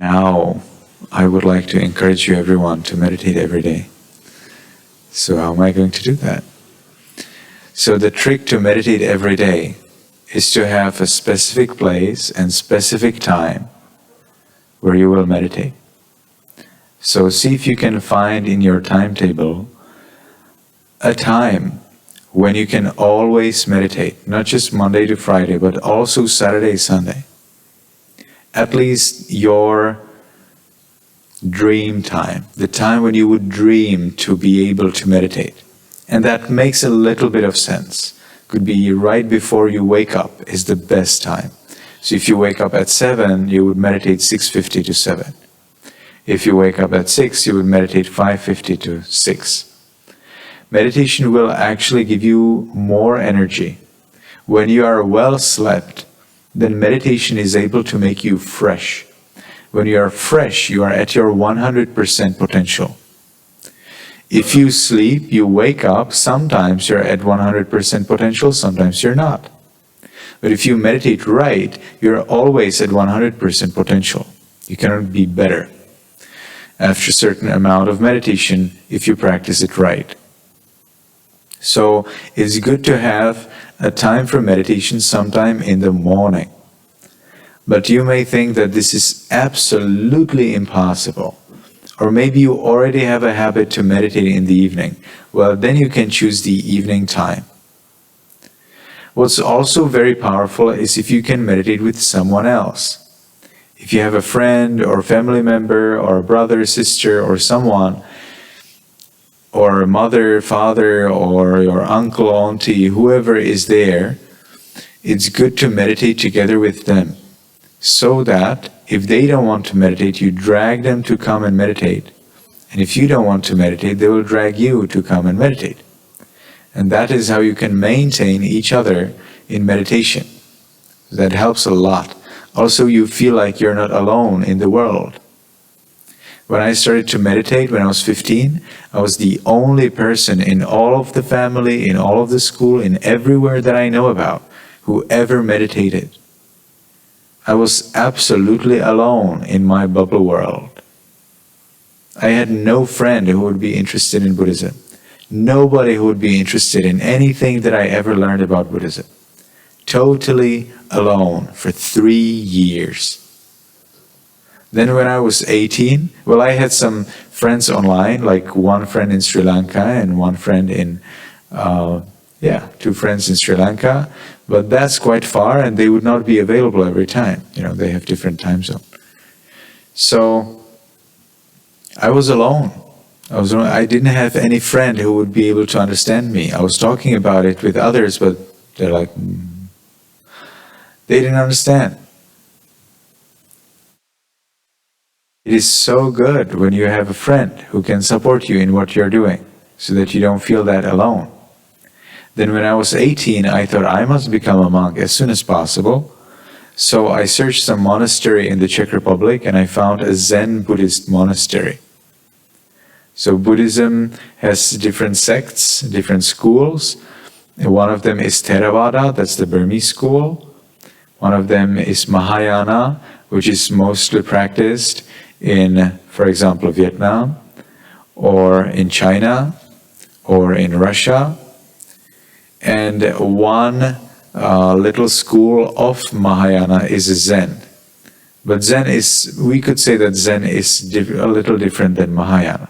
Now, I would like to encourage you everyone to meditate every day. So how am I going to do that? So the trick to meditate every day is to have a specific place and specific time where you will meditate. So see if you can find in your timetable a time when you can always meditate, not just Monday to Friday, but also Saturday, Sunday. At least your dream time, the time when you would dream to be able to meditate. And that makes a little bit of sense. Could be right before you wake up is the best time. So if you wake up at 7, you would meditate 6:50 to 7. If you wake up at 6, you would meditate 5:50 to 6. Meditation will actually give you more energy. When you are well slept, then meditation is able to make you fresh. When you are fresh, you are at your 100% potential. If you sleep, you wake up, sometimes you're at 100% potential, sometimes you're not. But if you meditate right, you're always at 100% potential. You cannot be better after a certain amount of meditation if you practice it right. So it's good to have a time for meditation sometime in the morning. But you may think that this is absolutely impossible. Or maybe you already have a habit to meditate in the evening. Well, then you can choose the evening time. What's also very powerful is if you can meditate with someone else. If you have a friend or family member or a brother, sister or someone, or a mother, father, or your uncle, auntie, whoever is there, it's good to meditate together with them. So that if they don't want to meditate, you drag them to come and meditate. And if you don't want to meditate, they will drag you to come and meditate. And that is how you can maintain each other in meditation. That helps a lot. Also, you feel like you're not alone in the world. When I started to meditate when I was 15, I was the only person in all of the family, in all of the school, in everywhere that I know about, who ever meditated. I was absolutely alone in my bubble world. I had no friend who would be interested in Buddhism. Nobody who would be interested in anything that I ever learned about Buddhism. Totally alone for 3 years. Then when I was 18, well, I had some friends online, like one friend in Sri Lanka and one friend in, 2 friends in Sri Lanka. But that's quite far and they would not be available every time. They have different time zones. So I was alone. I didn't have any friend who would be able to understand me. I was talking about it with others, but they're like, they didn't understand. It is so good when you have a friend who can support you in what you're doing, so that you don't feel that alone. Then when I was 18, I thought I must become a monk as soon as possible. So I searched some monastery in the Czech Republic and I found a Zen Buddhist monastery. So Buddhism has different sects, different schools. One of them is Theravada, that's the Burmese school. One of them is Mahayana, which is mostly practiced in, for example, Vietnam, or in China, or in Russia. And one little school of Mahayana is Zen. But Zen is, we could say that Zen is a little different than Mahayana.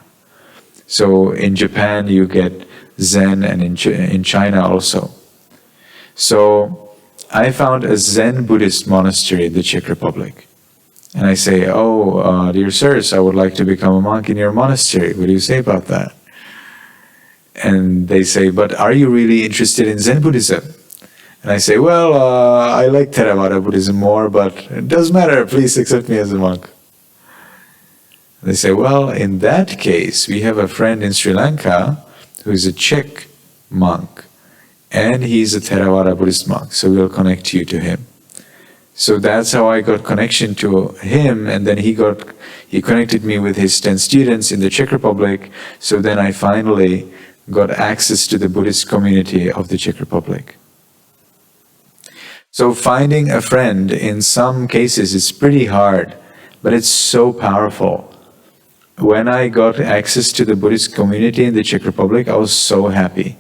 So in Japan you get Zen, and in China also. So I found a Zen Buddhist monastery in the Czech Republic. And I say, dear sirs, I would like to become a monk in your monastery. What do you say about that? And they say, but are you really interested in Zen Buddhism? And I say, well, I like Theravada Buddhism more, but it doesn't matter, please accept me as a monk. They say, well, in that case, we have a friend in Sri Lanka who is a Czech monk, and he's a Theravada Buddhist monk, so we'll connect you to him. So that's how I got connection to him, and then he connected me with his 10 students in the Czech Republic, so then I finally got access to the Buddhist community of the Czech Republic. So finding a friend in some cases is pretty hard, but it's so powerful. When I got access to the Buddhist community in the Czech Republic, I was so happy.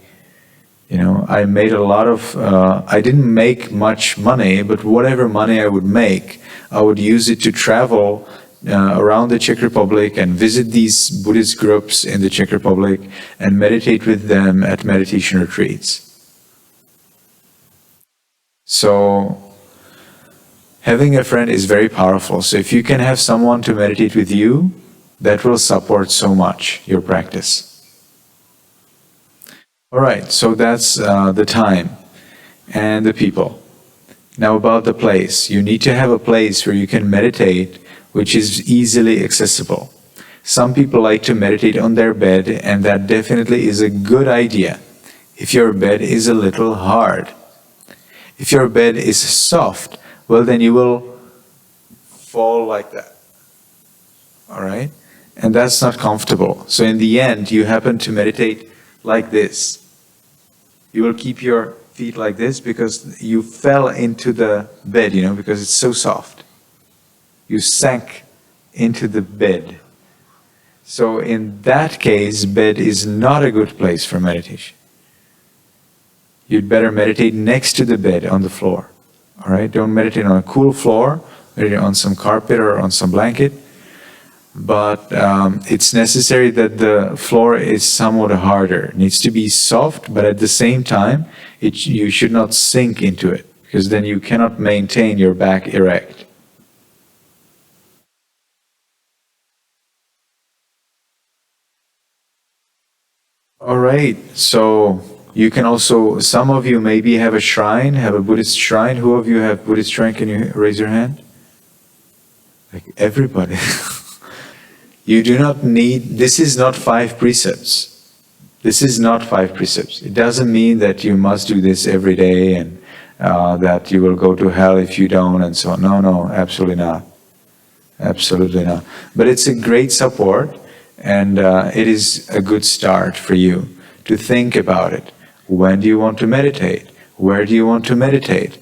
I made a lot of, I didn't make much money, but whatever money I would make, I would use it to travel around the Czech Republic and visit these Buddhist groups in the Czech Republic and meditate with them at meditation retreats. So having a friend is very powerful. So if you can have someone to meditate with you, that will support so much your practice. All right, so that's the time and the people. Now about the place. You need to have a place where you can meditate, which is easily accessible. Some people like to meditate on their bed, and that definitely is a good idea if your bed is a little hard. If your bed is soft, well, then you will fall like that. All right? And that's not comfortable. So in the end, you happen to meditate like this. You will keep your feet like this because you fell into the bed, because it's so soft. You sank into the bed. So in that case, bed is not a good place for meditation. You'd better meditate next to the bed on the floor. All right? Don't meditate on a cool floor, meditate on some carpet or on some blanket. But it's necessary that the floor is somewhat harder. It needs to be soft, but at the same time, you should not sink into it, because then you cannot maintain your back erect. All right, so you can also, some of you maybe have a shrine, have a Buddhist shrine. Who of you have Buddhist shrine? Can you raise your hand? Like everybody. You do not need, this is not 5 precepts. This is not 5 precepts. It doesn't mean that you must do this every day and that you will go to hell if you don't and so on. No, absolutely not. Absolutely not. But it's a great support, and it is a good start for you to think about it. When do you want to meditate? Where do you want to meditate?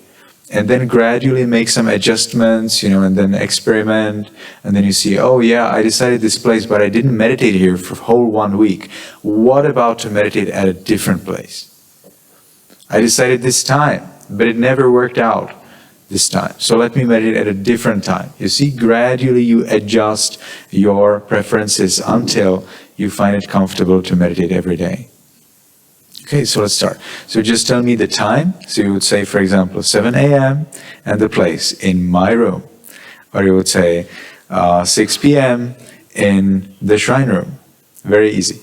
And then gradually make some adjustments, and then experiment. And then you see, oh yeah, I decided this place, but I didn't meditate here for a whole 1 week. What about to meditate at a different place? I decided this time, but it never worked out this time. So let me meditate at a different time. You see, gradually you adjust your preferences until you find it comfortable to meditate every day. Okay, so let's start. So just tell me the time. So you would say, for example, 7 a.m. and the place in my room. Or you would say 6 p.m. in the shrine room. Very easy.